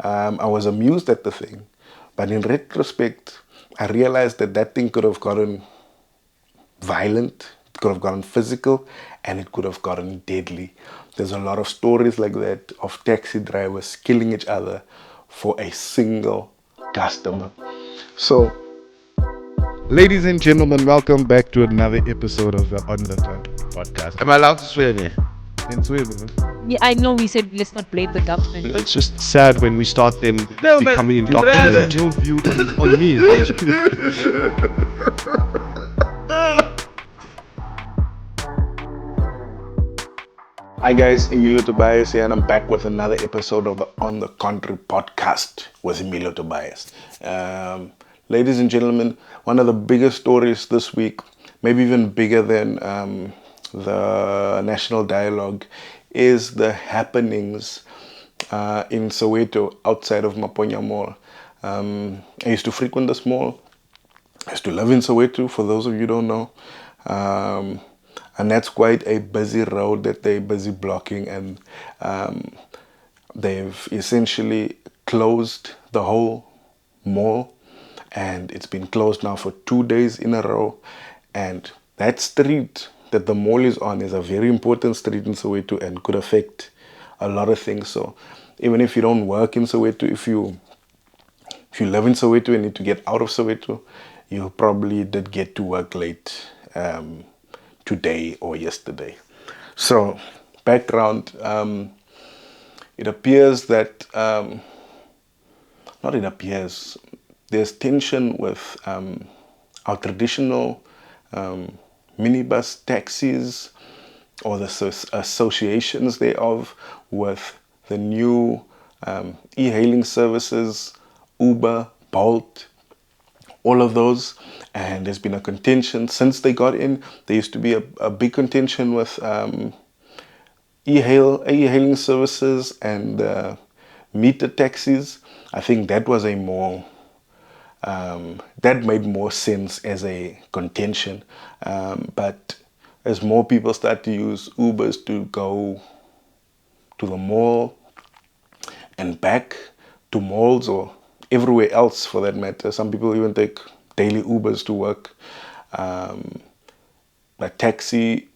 I was amused at the thing, but in retrospect, I realized that that thing could have gotten violent, it could have gotten physical, and it could have gotten deadly. There's a lot of stories like that of taxi drivers killing each other for a single customer. So, ladies and gentlemen, welcome back to another episode of the On the Turn podcast. Am I allowed to swear there? In Sweden. Yeah, I know we said let's not blame the government. It's just sad when we start them No, but- becoming indoctrinated. Your view on me. Hi guys, Emilio Tobias here, and I'm back with another episode of the On the Country podcast with Emilio Tobias. Ladies and gentlemen, one of the biggest stories this week, maybe even bigger than the national dialogue, is the happenings in Soweto outside of Maponya Mall. I used to frequent this mall. I used to live in Soweto, for those of you who don't know. And that's quite a busy road that they're busy blocking, and they've essentially closed the whole mall, and it's been closed now for 2 days in a row. And that street that the mall is on is a very important street in Soweto and could affect a lot of things. So even if you don't work in Soweto, if you live in Soweto and need to get out of Soweto, you probably did get to work late today or yesterday. So, background, it appears that, not it appears, there's tension with our traditional minibus taxis, or the associations thereof, with the new e-hailing services, Uber, Bolt, all of those. And there's been a contention since they got in. There used to be a big contention with e-hailing services and meter taxis. I think that was a more that made more sense as a contention. But as more people start to use Ubers to go to the mall and back to malls or everywhere else for that matter, some people even take daily Ubers to work. The taxi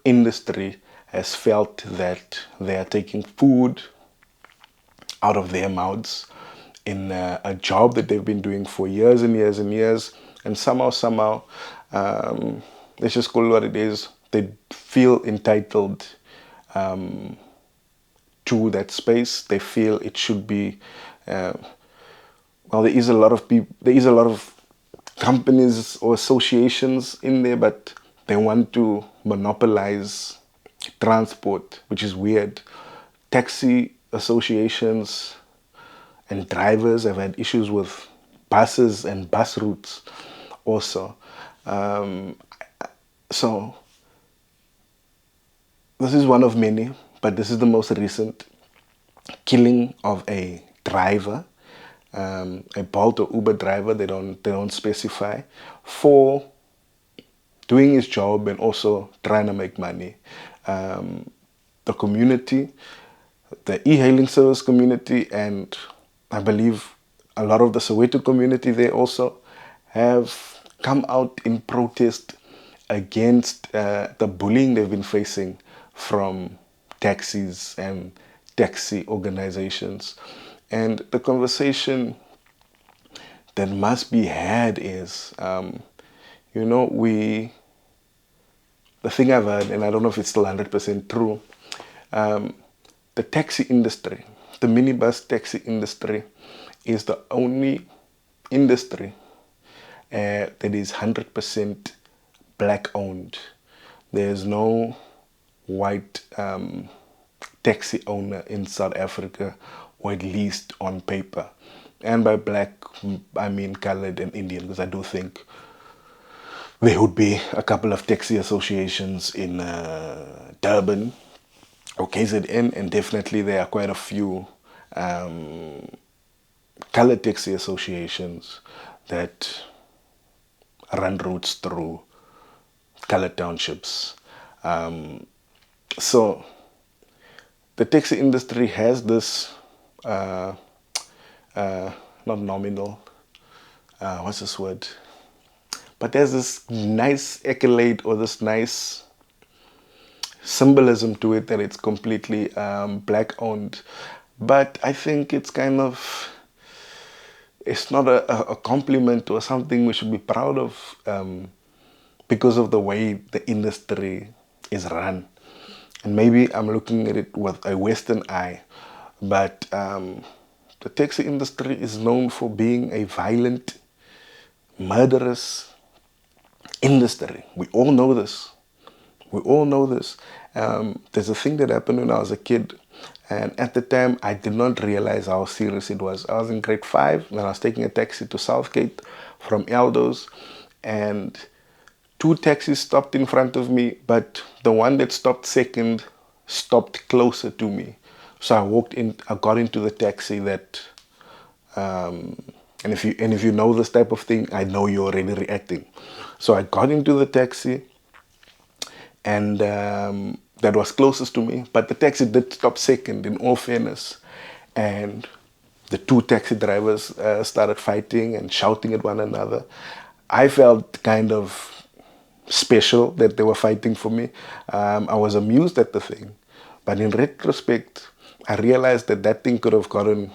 industry has felt that they are taking food out of their mouths in a job that they've been doing for years and years and years. And somehow, let's just call it what it is, they feel entitled to that space. They feel it should be, well, there is a lot of companies or associations in there, but they want to monopolize transport, which is weird. Taxi associations and drivers have had issues with buses and bus routes also. So this is one of many, but this is the most recent killing of a driver, a Bolt or Uber driver. They don't specify, for doing his job and also trying to make money. The community, the e-hailing service community, and I believe a lot of the Soweto community there also have come out in protest against the bullying they've been facing from taxis and taxi organizations. And the conversation that must be had is, the thing I've heard, and I don't know if it's still 100% true, the taxi industry, the minibus taxi industry, is the only industry that is 100% black owned. There's no white taxi owner in South Africa, or at least on paper. And by black, I mean colored and Indian, because I do think there would be a couple of taxi associations in Durban or KZN, and definitely there are quite a few colored taxi associations that run routes through colored townships. So the taxi industry has this not nominal, what's this word? But there's this nice accolade or this nice symbolism to it that it's completely black owned. But I think it's kind of, it's not a compliment or something we should be proud of, because of the way the industry is run. And maybe I'm looking at it with a Western eye, but the taxi industry is known for being a violent, murderous industry. We all know this. We all know this. There's a thing that happened when I was a kid, and at the time I did not realize how serious it was. I was in grade 5 when I was taking a taxi to Southgate from Eldo's, and 2 taxis stopped in front of me, but the one that stopped second stopped closer to me. So I got into the taxi that, and if you know this type of thing, I know you're already reacting. So I got into the taxi, and that was closest to me, but the taxi did stop second, in all fairness, and the 2 taxi drivers started fighting and shouting at one another. I felt kind of special that they were fighting for me. I was amused at the thing, but in retrospect, I realized that that thing could have gotten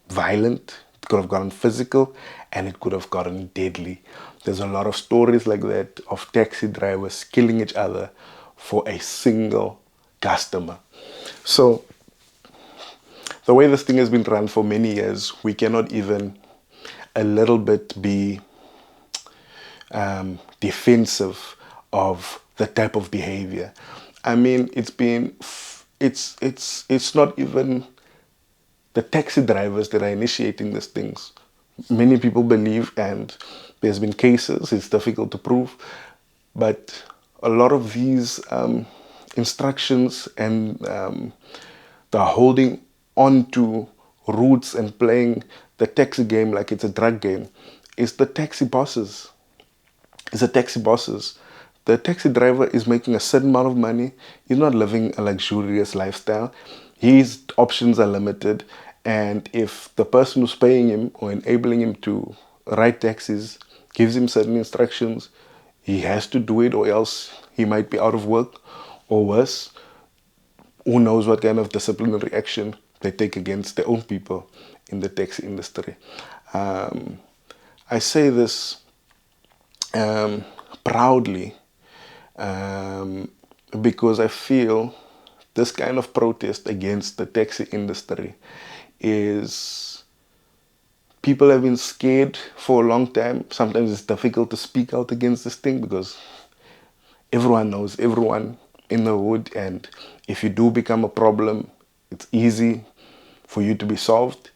violent, it could have gotten physical, and it could have gotten deadly. There's a lot of stories like that of taxi drivers killing each other for a single customer. So the way this thing has been run for many years, we cannot even a little bit be defensive of the type of behavior. I mean, it's not even the taxi drivers that are initiating these things. Many people believe, and there's been cases, it's difficult to prove, but a lot of these instructions and the holding on to routes and playing the taxi game like it's a drug game is the taxi bosses. It's the taxi bosses. The taxi driver is making a certain amount of money. He's not living a luxurious lifestyle. His options are limited. And if the person who's paying him or enabling him to ride taxis gives him certain instructions, he has to do it, or else he might be out of work, or worse, who knows what kind of disciplinary action they take against their own people in the taxi industry. I say this proudly, because I feel this kind of protest against the taxi industry is, people have been scared for a long time. Sometimes it's difficult to speak out against this thing because everyone knows everyone in the hood, and if you do become a problem, it's easy for you to be solved.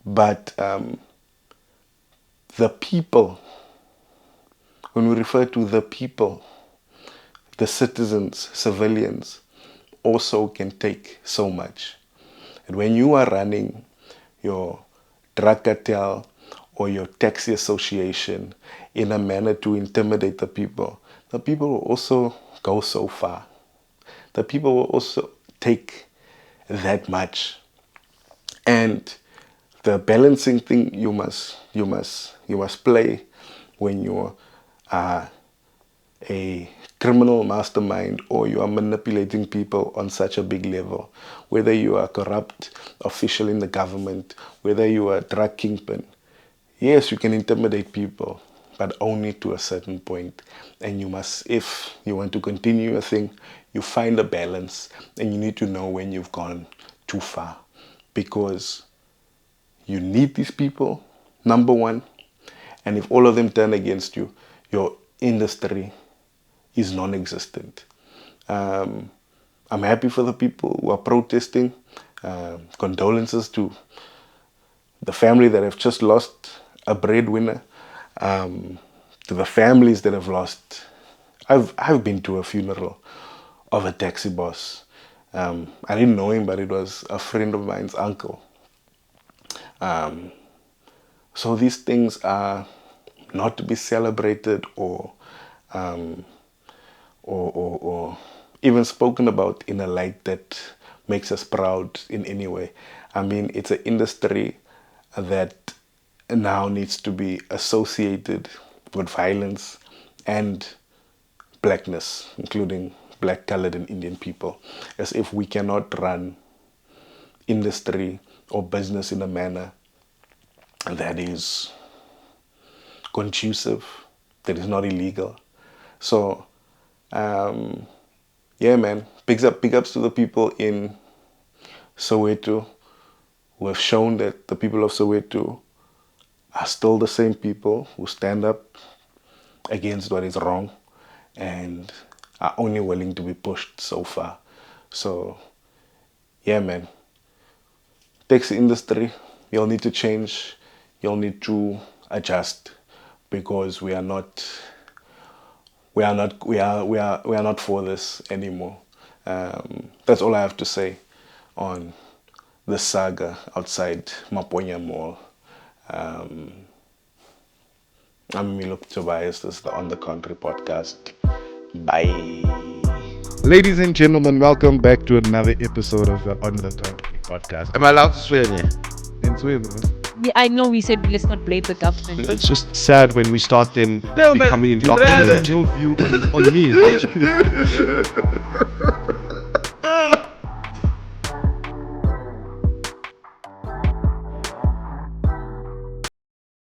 But the people, when we refer to the people, the citizens, civilians, also can take so much. And when you are running your drug cartel or your taxi association in a manner to intimidate the people will also go so far. The people will also take that much. And the balancing thing you must play when you are a criminal mastermind or you are manipulating people on such a big level, whether you are a corrupt official in the government, whether you are a drug kingpin. Yes, you can intimidate people, but only to a certain point. And you must, if you want to continue your thing, you find a balance, and you need to know when you've gone too far, because you need these people, number one, and if all of them turn against you, your industry is non-existent. I'm happy for the people who are protesting. Condolences to the family that have just lost a breadwinner, to the families that have lost. I've been to a funeral of a taxi boss. I didn't know him, but it was a friend of mine's uncle. So these things are not to be celebrated or even spoken about in a light that makes us proud in any way. I mean, it's an industry that now needs to be associated with violence and blackness, including black, colored, and Indian people, as if we cannot run industry or business in a manner that is conducive, that is not illegal. So, yeah, man, big ups to the people in Soweto who have shown that the people of Soweto are still the same people who stand up against what is wrong and are only willing to be pushed so far. So, yeah, man, taxi industry, you'll need to change, you'll need to adjust, because we are not for this anymore. That's all I have to say on the saga outside Maponya Mall. I'm Milo Tobias. This is the On the Country podcast. Bye. Ladies and gentlemen, welcome back to another episode of the On the Country podcast. Am I allowed to swear in here? In Sweden, Yeah, I know we said let's not blame the government. it's just sad when we start them No, but- becoming indoctrinated. You on me.